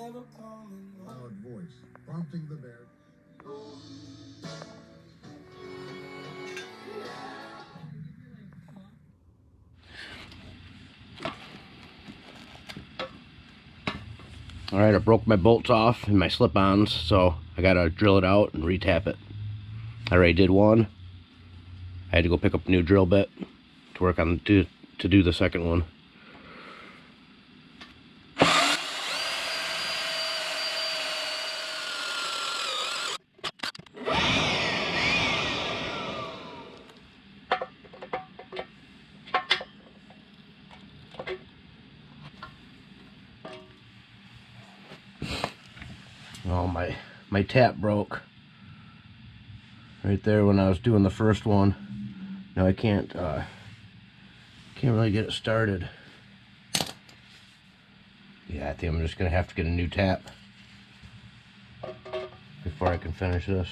Loud voice, prompting the bear. Alright, I broke my bolts off and my slip-ons, so I gotta drill it out and retap it. I already did one. I had to go pick up a new drill bit to work on to do the second one. Oh, my tap broke right there when I was doing the first one. Now I can't really get it started. Yeah, I think I'm just gonna have to get a new tap before I can finish this.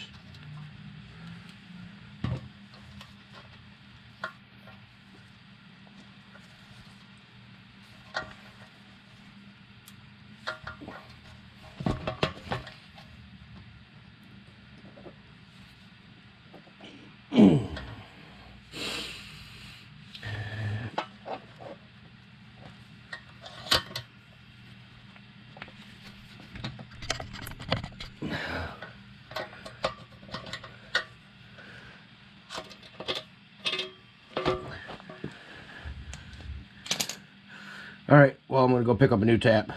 Alright, well, I'm gonna go pick up a new tap.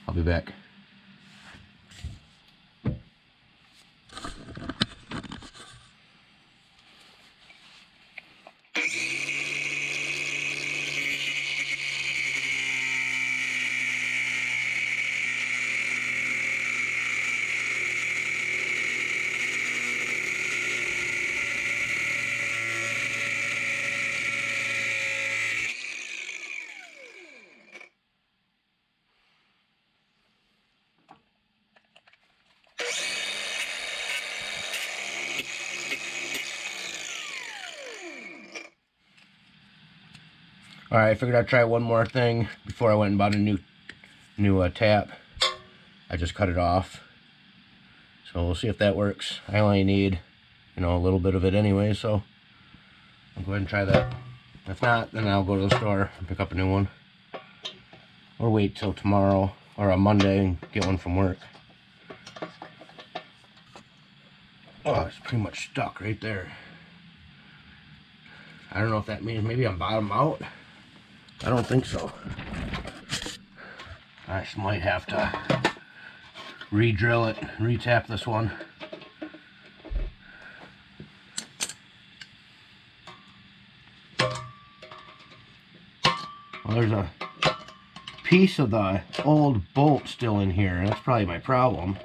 I'll be back. Alright, I figured I'd try one more thing before I went and bought a new tap. I just cut it off. So we'll see if that works. I only need, a little bit of it anyway, so I'll go ahead and try that. If not, then I'll go to the store and pick up a new one. Or wait till tomorrow or a Monday and get one from work. Oh, it's pretty much stuck right there. I don't know if that means maybe I'm bottom out. I don't think so. I just might have to re-drill it, re-tap this one. Well, there's a piece of the old bolt still in here. That's probably my problem.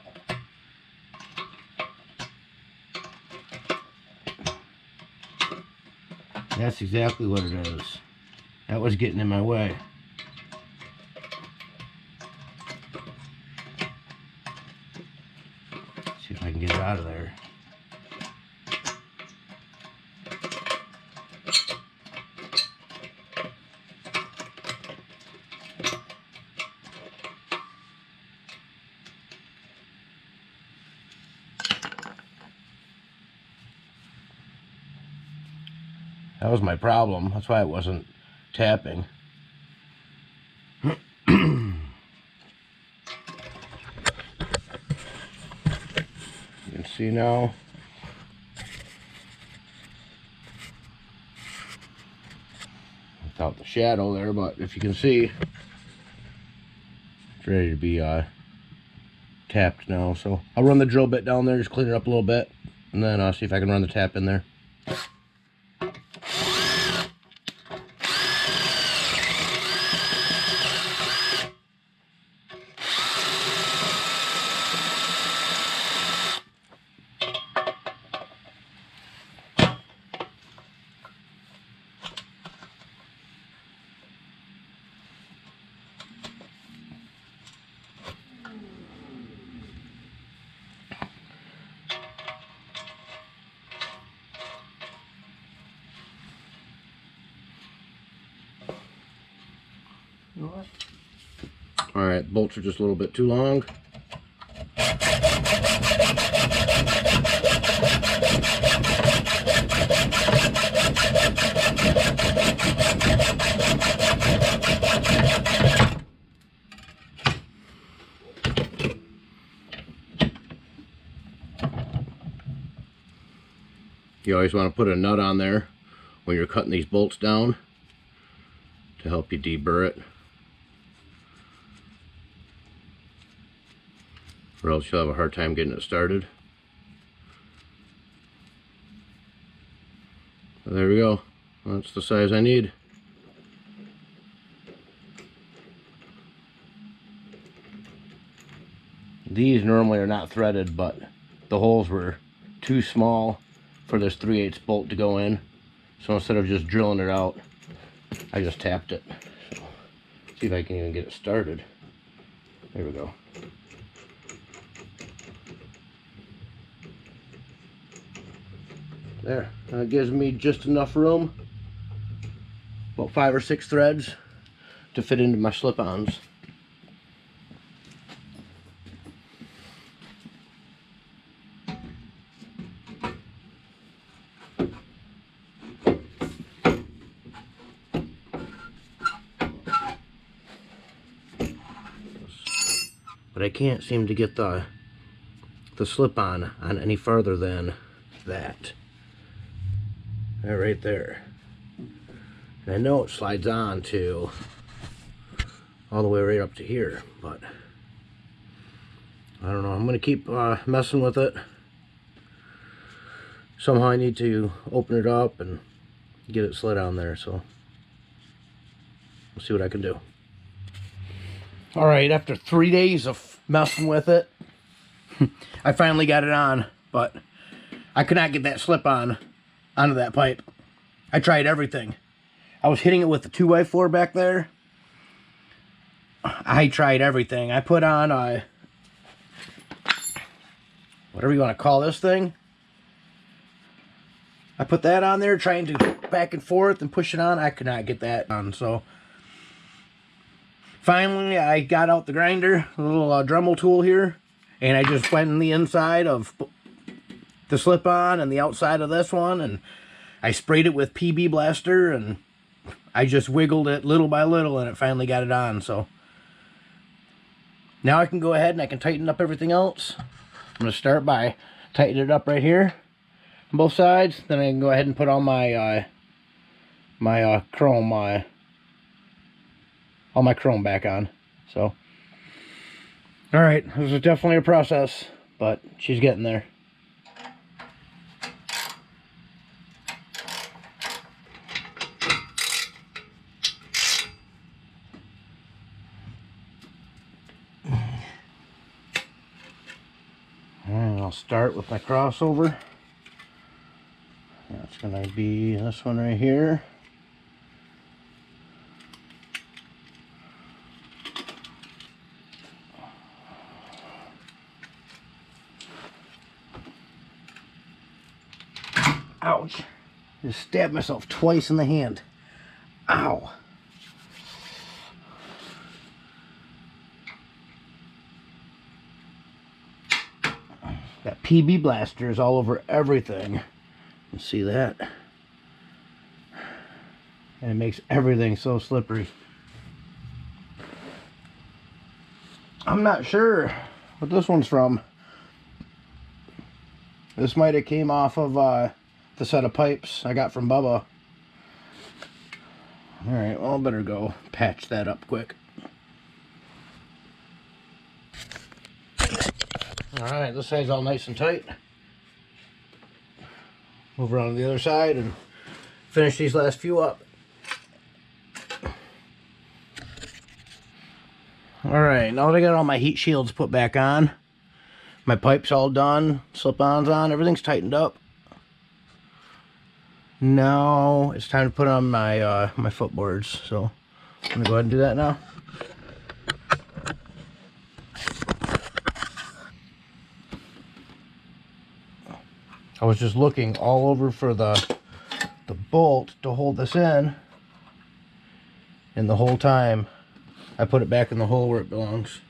That's exactly what it is. That was getting in my way. See if I can get it out of there. That was my problem. That's why it wasn't tapping. You can see now. Without the shadow there, but if you can see, it's ready to be tapped now. So I'll run the drill bit down there, just clean it up a little bit, and then I'll see if I can run the tap in there. You know what? All right, bolts are just a little bit too long. You always want to put a nut on there when you're cutting these bolts down to help you deburr it, or else you'll have a hard time getting it started. There we go. That's the size I need. These normally are not threaded, but the holes were too small for this 3/8 bolt to go in. So instead of just drilling it out, I just tapped it. So, see if I can even get it started. There we go. There, that gives me just enough room, about 5 or 6 threads to fit into my slip-ons. But I can't seem to get the slip-on on any farther than that. Right there. And I know it slides on to all the way right up to here, but I don't know. I'm going to keep messing with it. Somehow I need to open it up and get it slid on there, so we'll see what I can do. Alright, after 3 days of messing with it, I finally got it on, but I could not get that slip-on onto that pipe. I tried everything. I was hitting it with the 2x4 back there. I tried everything. I put on a, whatever you want to call this thing. I put that on there, trying to back and forth and push it on. I could not get that on, so finally I got out the grinder, a little Dremel tool here, and I just went in the inside of the slip-on and the outside of this one, and I sprayed it with PB Blaster, and I just wiggled it little by little, and it finally got it on. So now I can go ahead and I can tighten up everything else. I'm going to start by tightening it up right here on both sides. Then I can go ahead and put all my chrome, all my chrome back on. So, all right, this is definitely a process, but she's getting there. And I'll start with my crossover. That's going to be this one right here. Ouch. Just stabbed myself twice in the hand. Ow. Got PB blasters all over everything. You see that? And it makes everything so slippery. I'm not sure what this one's from. This might have came off of the set of pipes I got from Bubba. Alright, well, I better go patch that up quick. Alright, this side's all nice and tight. Move around to the other side and finish these last few up. Alright, now that I got all my heat shields put back on, my pipe's all done, slip-ons on, everything's tightened up. Now it's time to put on my my footboards, so I'm gonna go ahead and do that now. I was just looking all over for the bolt to hold this in, and the whole time I put it back in the hole where it belongs.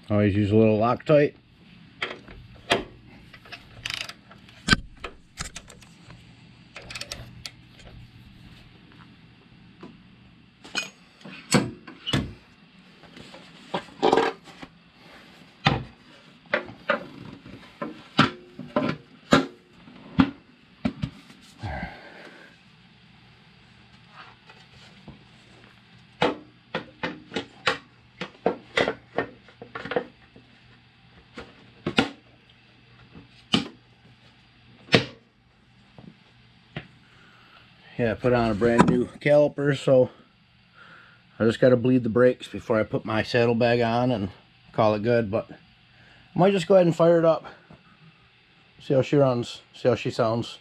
Always use a little Loctite. Yeah, I put on a brand new caliper, so I just got to bleed the brakes before I put my saddlebag on and call it good. But I might just go ahead and fire it up, see how she runs, see how she sounds.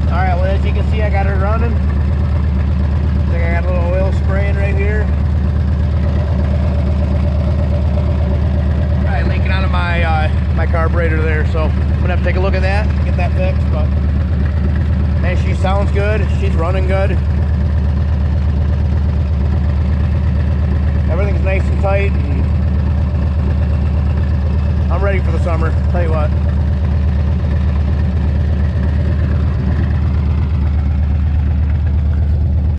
Alright, well, as you can see, I got her running. I think I got a little oil spraying right here. Leaking out of my carburetor there, so I'm gonna have to take a look at that, get that fixed. But man, she sounds good, she's running good, everything's nice and tight, and I'm ready for the summer, tell you what.